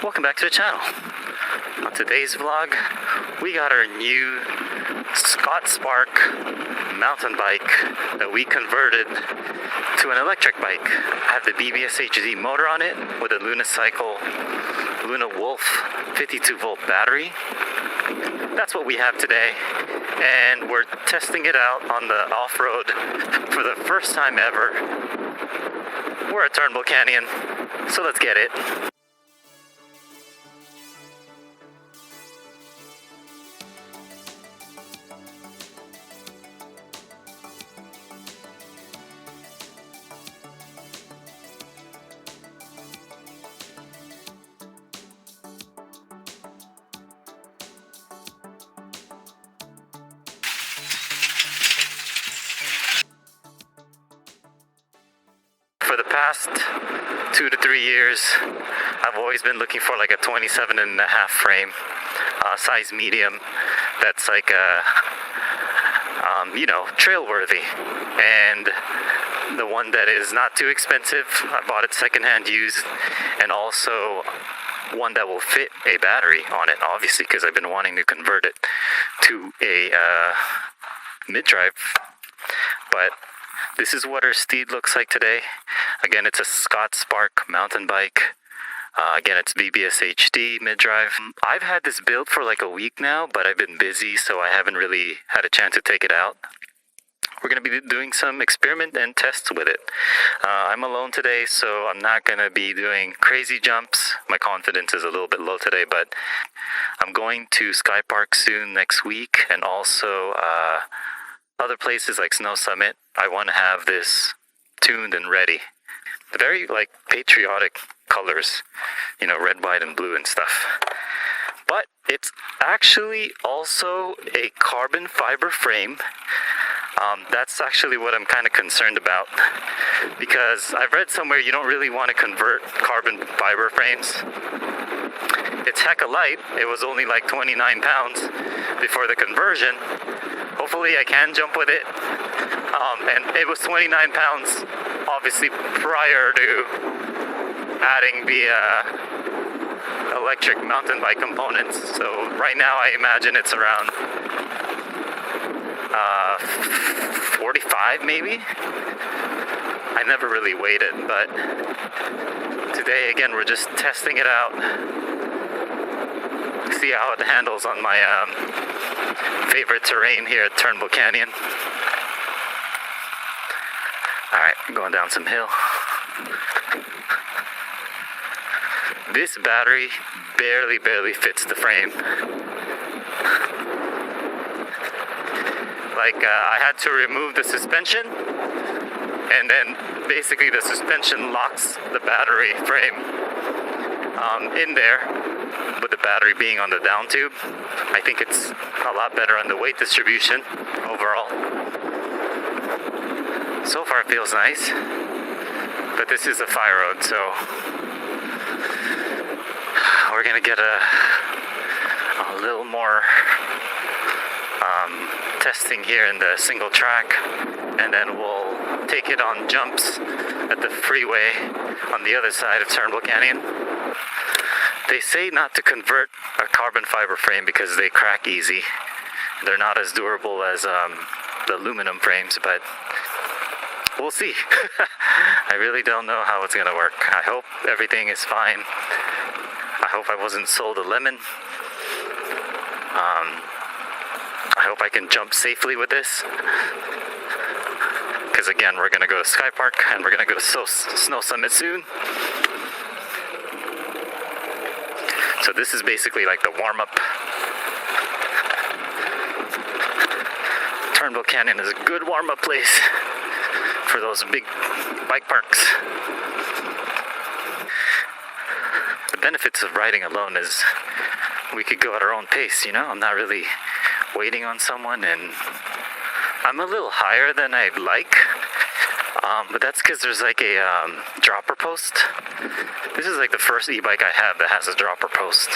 Welcome back to the channel. On today's vlog, we got our new Scott Spark mountain bike that we converted to an electric bike. I have the BBSHD motor on it with a Luna Wolf 52 volt battery. That's what we have today, and we're testing it out on the off-road for the first time ever. We're at Turnbull Canyon, so let's get it. For the past 2 to 3 years, I've always been looking for like a 27.5 frame, size medium, that's like trail worthy, and the one that is not too expensive. I bought it secondhand used, and also one that will fit a battery on it, obviously, because I've been wanting to convert it to a middrive. But this is what our steed looks like today. Again, it's a Scott Spark mountain bike. Again, it's BBSHD middrive. I've had this built for like a week now, but I've been busy, so I haven't really had a chance to take it out. We're going to be doing some experiment and tests with it. I'm alone today, so I'm not going to be doing crazy jumps. My confidence is a little bit low today, but I'm going to Sky Park soon next week, and also other places like Snow Summit. I want to have this tuned and ready. The very like patriotic colors, red, white, and blue and stuff. But it's actually also a carbon fiber frame. That's actually what I'm kind of concerned about, because I've read somewhere you don't really want to convert carbon fiber frames. It's hecka light. It was only like 29 pounds before the conversion. Hopefully I can jump with it. And it was 29 pounds, obviously, prior to adding the electric mountain bike components. So right now I imagine it's around 45 maybe. I never really weighed it, but today again we're just testing it out. See how it handles on my favorite terrain here at Turnbull Canyon. Alright, going down some hill. This battery barely fits the frame. I had to remove the suspension, and then basically the suspension locks the battery frame in there, with the battery being on the down tube. I think it's a lot better on the weight distribution overall. So far it feels nice, but this is a fire road, so we're gonna get a little more testing here in the single track, and then we'll take it on jumps at the freeway on the other side of Turnbull Canyon. They say not to convert a carbon fiber frame because they crack easy. They're not as durable as the aluminum frames, but we'll see. I really don't know how it's gonna work. I hope everything is fine. I hope I wasn't sold a lemon. I hope I can jump safely with this, because again, we're gonna go to Sky Park and we're gonna go to Snow Summit soon. So this is basically like the warm-up. Turnbull Canyon is a good warm-up place for those big bike parks. The benefits of riding alone is we could go at our own pace, I'm not really waiting on someone, and I'm a little higher than I'd like, but that's because there's like a dropper post. This is like the first e-bike I have that has a dropper post,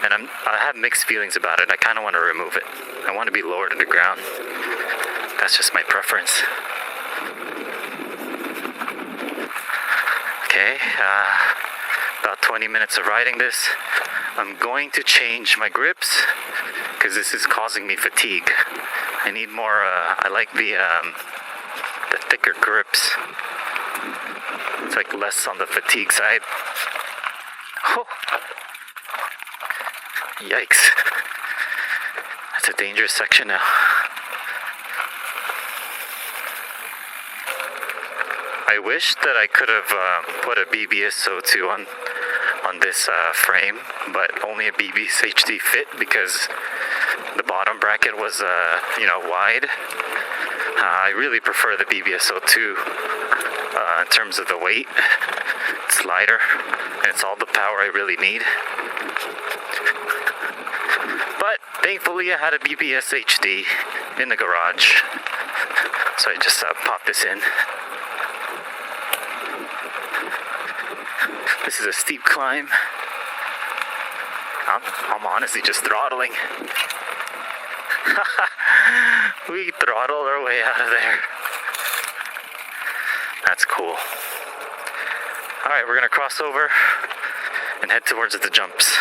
and I have mixed feelings about it. I kind of want to remove it. I want to be lower to the ground. That's just my preference. Okay, about 20 minutes of riding this. I'm going to change my grips because this is causing me fatigue. I need more, I like the thicker grips. It's like less on the fatigue side. Oh. Yikes. That's a dangerous section now. I wish that I could have put a BBSO2 on this frame, but only a BBSHD fit because the bottom bracket was, wide. I really prefer the BBSO2 in terms of the weight. It's lighter, and it's all the power I really need. But thankfully, I had a BBSHD in the garage, so I just popped this in. This is a steep climb. I'm honestly just throttling. We throttled our way out of there. That's cool. Alright, we're gonna cross over and head towards the jumps.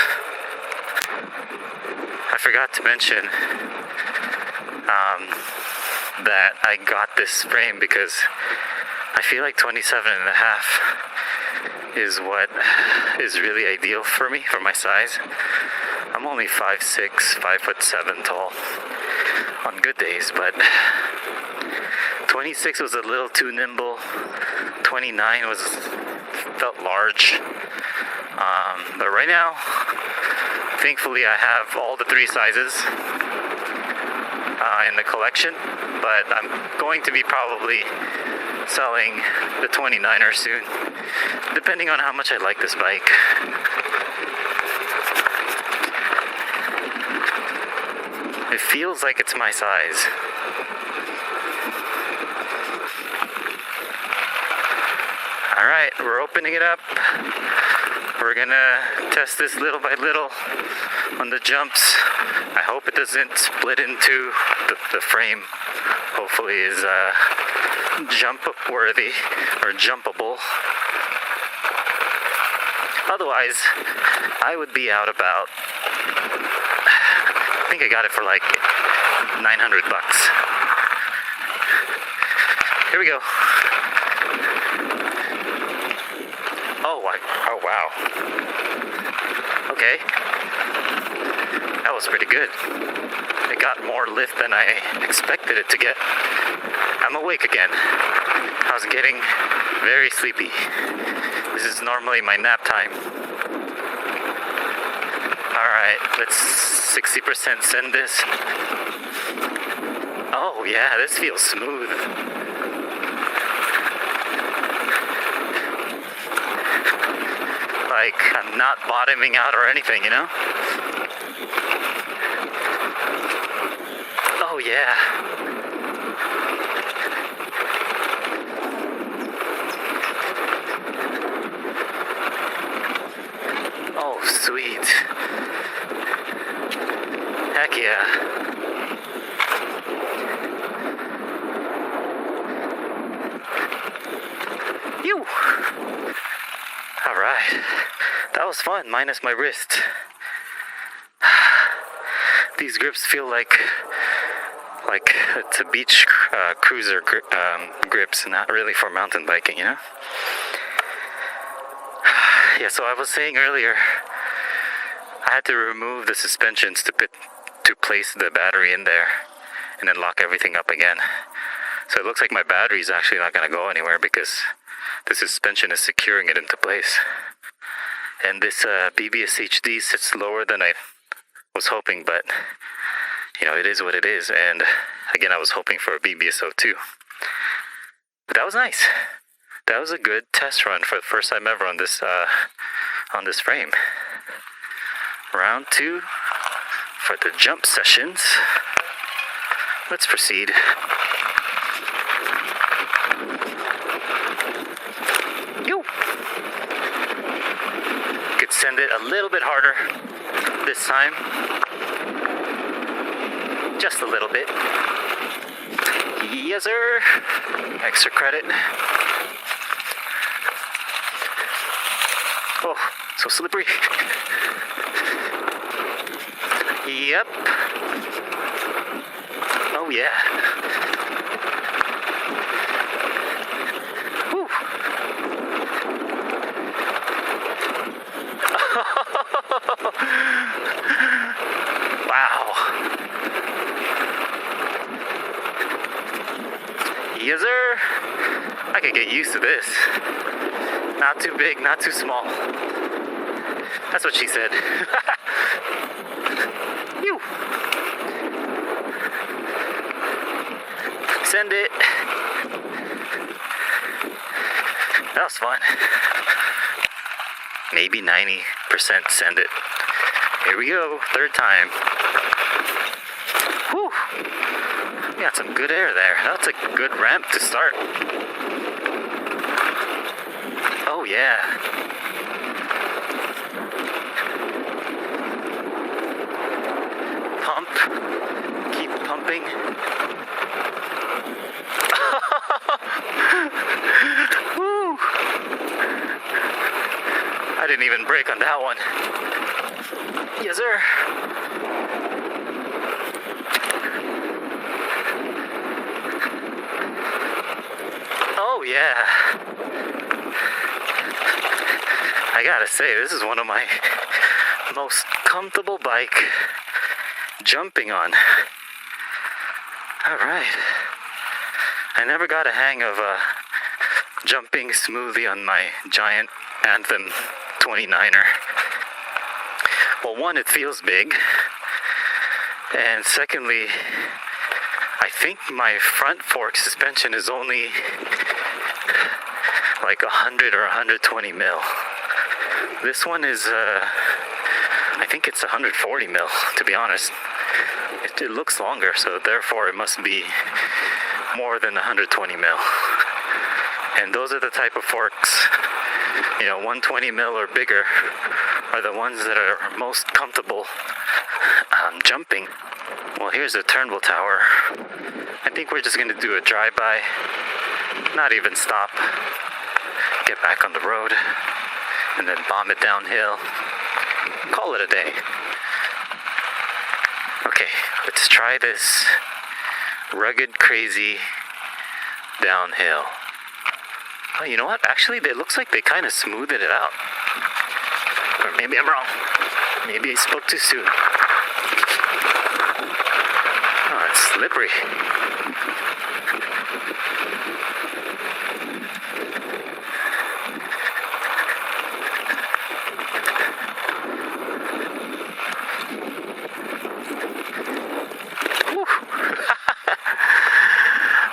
I forgot to mention that I got this frame because I feel like 27.5 is what is really ideal for me, for my size. I'm only 5'6", 5'7" tall on good days, but 26 was a little too nimble. 29 felt large. But right now, thankfully I have all the 3 sizes in the collection, but I'm going to be probably selling the 29er soon, depending on how much I like this bike. It feels like it's my size. Alright, we're opening it up. We're gonna test this little by little on the jumps. I hope it doesn't split into the frame. Hopefully is jump worthy or jumpable. Otherwise, I would be out about, I think I got it for like $900. Here we go. Oh wow. Okay. That was pretty good. It got more lift than I expected it to get. I'm awake again. I was getting very sleepy. This is normally my nap time. Alright, let's 60% send this. Oh yeah, this feels smooth. Like, I'm not bottoming out or anything, you know? Oh yeah. Oh, sweet. Heck yeah. Phew. Alright. That was fun, minus my wrist. These grips feel like it's a beach cruiser grips, not really for mountain biking, you know? Yeah, so I was saying earlier, I had to remove the suspensions to place the battery in there and then lock everything up again. So it looks like my battery is actually not going to go anywhere because the suspension is securing it into place. And this BBSHD sits lower than I was hoping, but you know, it is what it is. And again, I was hoping for a BBSO2. But that was nice. That was a good test run for the first time ever on this frame. Round 2 for the jump sessions. Let's proceed. Yo! Could send it a little bit harder this time. Just a little bit. Yes, sir. Extra credit. Oh, So slippery. Yep. Oh yeah. Whew. Wow. Yes, sir. I could get used to this. Not too big, not too small. That's what she said. Phew. Send it. That was fun. Maybe 90% send it. Here we go, third time. Whew. We got some good air there. That's a good ramp to start. Oh yeah. Pump. Keep pumping. Woo. I didn't even brake on that one. Yes, sir. Oh yeah. I gotta say, this is one of my most comfortable bike jumping on. Alright. I never got a hang of jumping smoothly on my giant Anthem 29er. Well, one, it feels big. And secondly, I think my front fork suspension is only like 100 or 120 mil. This one is, I think it's 140 mil, to be honest. It looks longer, so therefore it must be more than 120 mil. And those are the type of forks, 120 mil or bigger are the ones that are most comfortable jumping. Well, here's the Turnbull Tower. I think we're just going to do a drive-by, not even stop, get back on the road, and then bomb it downhill. Call it a day. Okay, let's try this rugged, crazy downhill. Oh, you know what? Actually, it looks like they kind of smoothed it out. Or maybe I'm wrong. Maybe I spoke too soon. Oh, it's slippery.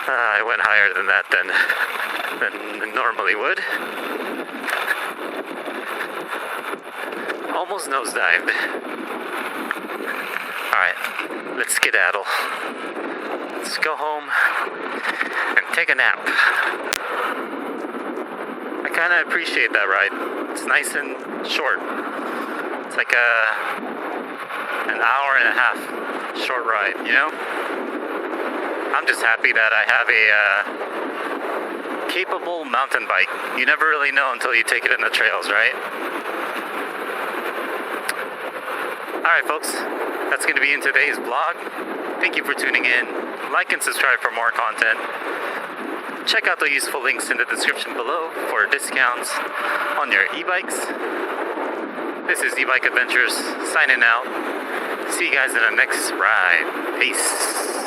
I went higher than that than normally would. Almost nosedived. Alright, let's skedaddle. Let's go home and take a nap. I kind of appreciate that ride. It's nice and short. It's like an hour and a half short ride, I'm just happy that I have a capable mountain bike. You never really know until you take it in the trails, right? Alright folks, that's going to be in today's vlog. Thank you for tuning in. Like and subscribe for more content. Check out the useful links in the description below for discounts on your e-bikes. This is E-Bike Adventures signing out. See you guys in the next ride. Peace.